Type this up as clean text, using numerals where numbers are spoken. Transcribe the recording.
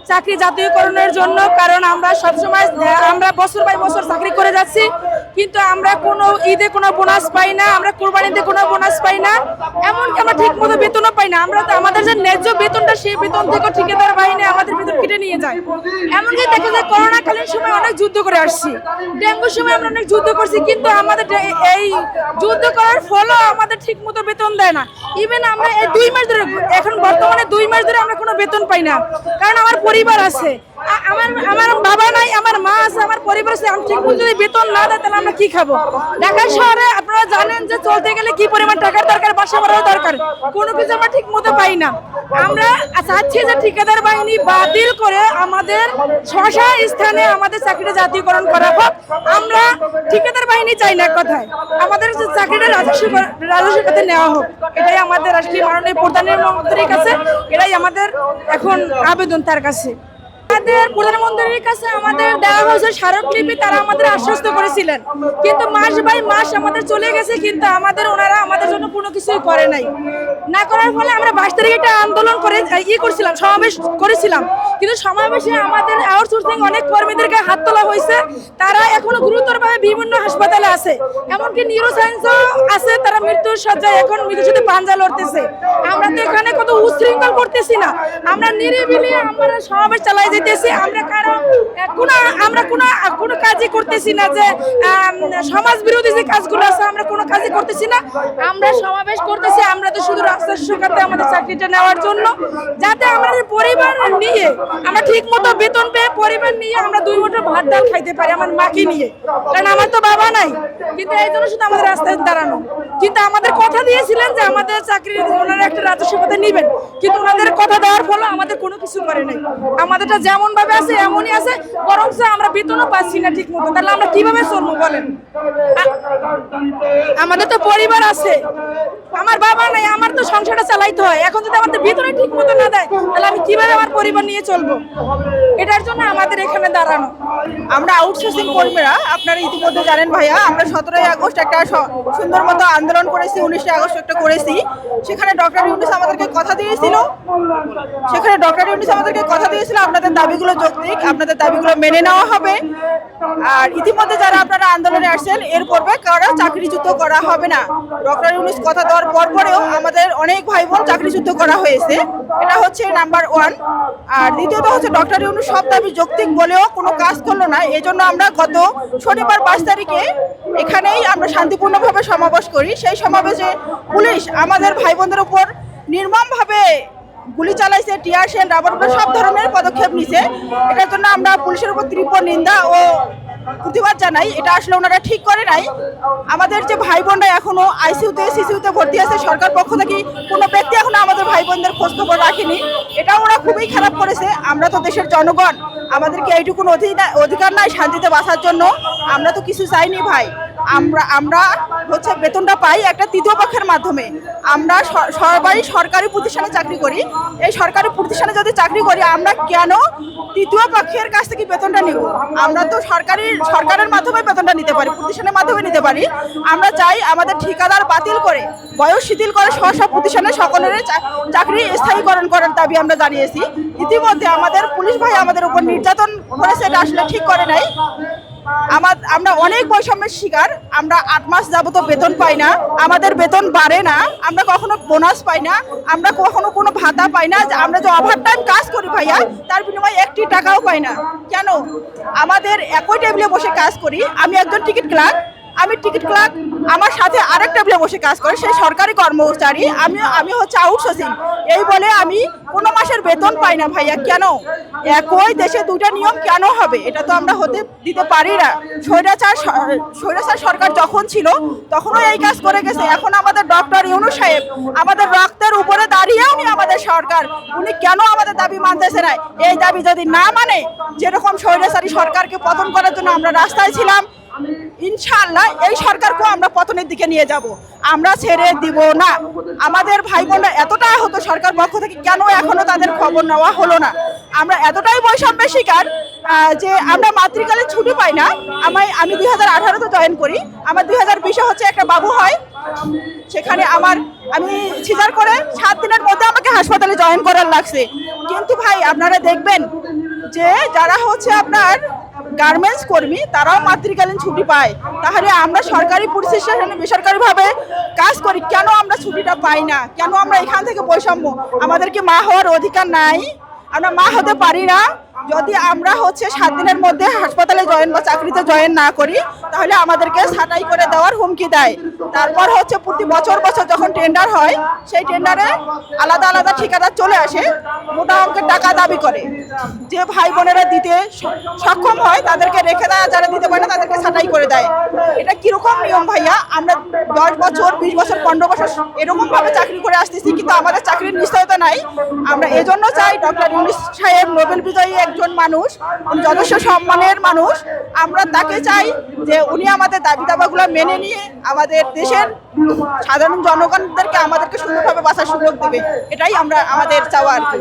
চাকরি জাতীয়করণের জন্য, কারণ আমরা সবসময় আমরা বছর বাই বছর চাকরি করে যাচ্ছি, কিন্তু আমরা কোনো ঈদে কোনো বোনাস পাই না, আমরা কোরবানিতে কোনো বোনাস পাই না, এমনকি আমরা ঠিক মতো বেতনও পাই না। আমরা তো আমাদের যে ন্যায্য বেতনটা, সেই বেতন থেকে ঠিকাদার বাহিনী আমাদের বেতন কেটে নিয়ে যায়। এমনকি দেখা যায় করোনাকালীন সময় অনেক যুদ্ধ করে আসছি, ডেঙ্গুর সময় আমরা অনেক যুদ্ধ করছি, কিন্তু আমাদের এই যুদ্ধ করার ফলও আমাদের ঠিক মতো বেতন দেয় না। ইভেন আমরা এই 2 মাস ধরে, এখন বর্তমানে 2 মাস ধরে আমরা কোনো বেতন পাই না, কারণ আমার পরিবার আছে, আমার বাবা নাই, আমার মা আছে, আমার পরিবার আছে। আমি ঠিক মতো যদি বেতন না দেয় তাহলে আমরা কি খাবো? ঢাকা শহরে আপনারা জানেন যে চলতে গেলে কি পরিমাণ টাকার দরকার, বাসা ভাড়াও দরকার, কোনো কিছু আমরা ঠিক মতো পাই না। আমরা চাচ্ছি যে ঠিকাদার বাহিনী বাতিল করে আমাদের স্ব স্থানে আমাদের চাকরিটা জাতীয়করণ করা হোক। আমরা ঠিকাদার বাহিনী চাই না, কথায় আমাদের চাকরিটা রাজস্ব খাতে নেওয়া হোক। এটাই আমাদের রাষ্ট্রীয় মাননীয় প্রধানমন্ত্রীর কাছে, এটাই আমাদের এখন আবেদন তার কাছে। আমাদের প্রধানমন্ত্রীর কাছে আমাদের দেওয়া হয়েছে স্মারকলিপি, তারা আমাদের আশ্বস্ত করেছিলেন, কিন্তু মাস বাই মাস আমাদের চলে গেছে, কিন্তু ওনারা আমাদের জন্য কোনো কিছুই করে নাই। না করার ফলে আমরা 22 তারিখে একটা আন্দোলন করে করছিলাম, সমাবেশ করেছিলাম, কিন্তু সমাবেশে আমাদের আউটসোর্সিং অনেক কর্মীদেরকে হাত তোলা হয়েছে। তারা এখনো গুরুতরভাবে বিভিন্ন হাসপাতালে আছে, এমনকি নিউরোসায়েন্সও আছে, তারা মৃত্যুর শয্যায় এখন মৃত্যুর সাথে পাঞ্জা লড়তেছে। আমরা তো এখানে কত উশৃঙ্খল করতেছি না, আমরা নিরিবিলি আমরা সমাবেশ চালাই যেতেছি। আমরা কোনো কাজই করতেছি না, যে সমাজ বিরোধী যে কাজগুলো আছে আমরা কোনো কাজই করতেছি না। আমরা সমাবেশ করতেছি, আমরা তো শুধু রাস্তার সুখাতে আমাদের চাকরিটা নেওয়ার জন্য, যাতে আমাদের পরিবার নিয়ে আমরা ঠিক মতো বেতন পেয়ে পরিবার নিয়ে আমরা 2 মুঠো ভাত ডাল খাইতে পারি, আমার মাকে নিয়ে, কারণ আমার তো বাবা নাই। কিন্তু এই জন্য শুধু আমাদের রাস্তায় দাঁড়ানো। কিন্তু আমাদের কথা দিয়েছিলেন যে আমাদের চাকরির ওনারা একটা রাজস্ব খাতে নেবেন, কিন্তু ওনাদের কথা দেওয়ার ফলে আমাদের কোনো কিছু করে নাই। আমাদেরটা যেমন ভাবে আছে এমনই আছে, বরং আমরা বেতনও পাচ্ছি না ঠিক মতো। তাহলে আমরা কিভাবে চলবো বলেন? আমাদের তো পরিবার আছে, আমার বাবা নাই, আমার তো সংসারটা চালাইতে হয়। এখন যদি আমাদের বেতনই ঠিক মতো না দেয় তাহলে আমি কিভাবে আমার পরিবার নিয়ে চলবো? এটার জন্য আমাদের এখানে দাঁড়ানো। আমরা আউটসোর্সিং কর্মীরা, আপনারা ইতিমধ্যে জানেন ভাইয়া, আমরা 17ই আগস্ট একটা সুন্দর মতো আন্দোলন করেছি, 19শে আগস্ট একটা করেছি। সেখানে ডক্টর ইউনূস আমাদেরকে কথা দিয়েছিল, আপনাদের দাবিগুলো যৌক্তিক, আপনাদের দাবিগুলো মেনে নেওয়া হবে। আর ইতিমধ্যে যারা আপনারা আন্দোলনে আসছেন, এর পূর্বে কারো চাকরিচ্যুত করা হবে না। ডক্টর ইউনূস কথা দেওয়ার পরেও আমাদের অনেক ভাই বোন চাকরিচ্যুত করা হয়েছে, এটা হচ্ছে নাম্বার 1। আর দ্বিতীয়ত হচ্ছে ডক্টর ইউনূস সব দাবি যৌক্তিক বলেও কোনো কাজ করলো না। এই জন্য আমরা গত শনিবার 5 তারিখে এখানেই আমরা শান্তিপূর্ণভাবে সমাবেশ করি। সেই সমাবেশে পুলিশ আমাদের ভাই বোনদের উপর নির্মমভাবে গুলি চালাইছে, টিয়ার শেল, রাবার বুলেট সব ধরনের পদক্ষেপ নিছে। এটার জন্য আমরা পুলিশের উপর তীব্র নিন্দা ও প্রতিবাদ জানাই। এটা আসলে ওনারা ঠিক করে নাই। আমাদের যে ভাই বোনরা এখনো আইসিইউতে সিসিইউতে ভর্তি আছে, সরকার পক্ষ থেকে কোনো ব্যক্তি এখনো আমাদের ভাই বোনদের খোঁজ খবর রাখেনি, এটা ওরা খুবই খারাপ করেছে। আমরা তো দেশের জনগণ, আমাদেরকে এইটুকুন অধিকার নাই শান্তিতে বাঁচার জন্য? আমরা তো কিছু চাইনি ভাই। আমরা হচ্ছে বেতনটা পাই একটা তৃতীয় পক্ষের মাধ্যমে। আমরা সবাই সরকারি প্রতিষ্ঠানে চাকরি করি। এই সরকারি প্রতিষ্ঠানে যদি চাকরি করি, আমরা কেন তৃতীয় পক্ষের কাছ থেকে বেতনটা নিব? আমরা তো সরকারের মাধ্যমে বেতনটা নিতে পারি, প্রতিষ্ঠানের মাধ্যমে নিতে পারি। আমরা চাই আমাদের ঠিকাদার বাতিল করে, বয়স শিথিল করে সব প্রতিষ্ঠানে সকলের চাকরি স্থায়ীকরণ করার দাবি আমরা জানিয়েছি। ইতিমধ্যে আমাদের পুলিশ ভাই আমাদের উপর নির্যাতন করেছে, এটা আসলে ঠিক করে নাই। আমরা অনেক বৈষম্যের শিকার। আমরা 8 মাস যাবত বেতন পাই না, আমাদের বেতন বাড়ে না, আমরা কখনো বোনাস পাই না, আমরা কখনো কোনো ভাতা পাই না। আমরা যে ওভারটাইম কাজ করি ভাইয়া, তার বিনিময়ে 1টি টাকাও পাই না। কেন? আমাদের একই টেবিলে বসে কাজ করি। আমি একজন টিকিট ক্লার্ক, আমার সাথে আরেক টেবিলে বসে কাজ করে সেই সরকারি কর্মচারী। আমি হচ্ছে আউটসোর্সিং। এই বলে আমি কোনো মাসের বেতন পাই না ভাইয়া। কেন? একই দেশে 2টা নিয়ম কেন হবে? এটা তো আমরা হতে দিতে পারি না। স্বৈরাচার সরকার যখন ছিল তখনও এই কাজ করে গেছে। এখন আমাদের ডক্টর ইউনূস সাহেব আমাদের রক্তের উপরে দাঁড়িয়ে উনি আমাদের সরকার, উনি কেন আমাদের দাবি মানতেছে না? এই দাবি যদি না মানে, যেরকম স্বৈরাচারী সরকারকে পতন করার জন্য আমরা রাস্তায় ছিলাম, ইনশাআল্লাহ এই সরকারকেও আমরা পতনের দিকে নিয়ে যাব। আমরা ছেড়ে দিব না। আমাদের ভাই বোনরা এতটা আহত সরকার পক্ষ থেকে, কেন এখনো তাদের খবর নেওয়া হলো না? আমরা এতটাই বৈষম্যের শিকার যে আমরা মাতৃকালে ছুটি পাই না। আমি 2018-তে জয়েন করি, আমার 2020-এ হচ্ছে একটা বাবু হয়। সেখানে আমি সিজার করে 7 দিনের মধ্যে আমাকে হাসপাতালে জয়েন করার লাগছে। কিন্তু ভাই আপনারা দেখবেন যে যারা হচ্ছে আপনার গার্মেন্টস কর্মী তারাও মাতৃকালীন ছুটি পায়, তাহলে আমরা সরকারি প্রতিষ্ঠানে বেসরকারিভাবে কাজ করি, কেন আমরা ছুটিটা পাই না? কেন আমরা এখান থেকে বৈষম্য? আমাদের কি মা হওয়ার অধিকার নাই? আমরা মা হতে পারি না? যদি আমরা হচ্ছে 7 দিনের মধ্যে হাসপাতালে জয়েন বা চাকরিতে জয়েন না করি, তাহলে আমাদেরকে ছাঁটাই করে দেওয়ার হুমকি দেয়। তারপর হচ্ছে প্রতি বছর বছর যখন টেন্ডার হয়, সেই টেন্ডারে আলাদা আলাদা ঠিকাদার চলে আসে, মোটা অঙ্কের টাকা দাবি করে। যে ভাই বোনেরা দিতে সক্ষম হয় তাদেরকে রেখে দেয়, যারা দিতে পারে না তাদেরকে ছাঁটাই করে দেয়। এটা কিরকম নিয়ম ভাইয়া? আমরা 10 বছর 20 বছর 15 বছর এরকম ভাবে চাকরি করে আসতেছি, কিন্তু আমাদের চাকরির নিশ্চয়তা নাই। আমরা এজন্য চাই ডক্টর ইউনূস সাহেব নোবেল বিজয়ী একজন মানুষ, উনি যথেষ্ট সম্মানের মানুষ। আমরা তাকে চাই যে উনি আমাদের দাবি দাবাগুলো মেনে নিয়ে আমাদের দেশের সাধারণ জনগণদেরকে আমাদেরকে সুন্দরভাবে বাঁচার সুযোগ দেবে। এটাই আমাদের চাওয়া আর কি।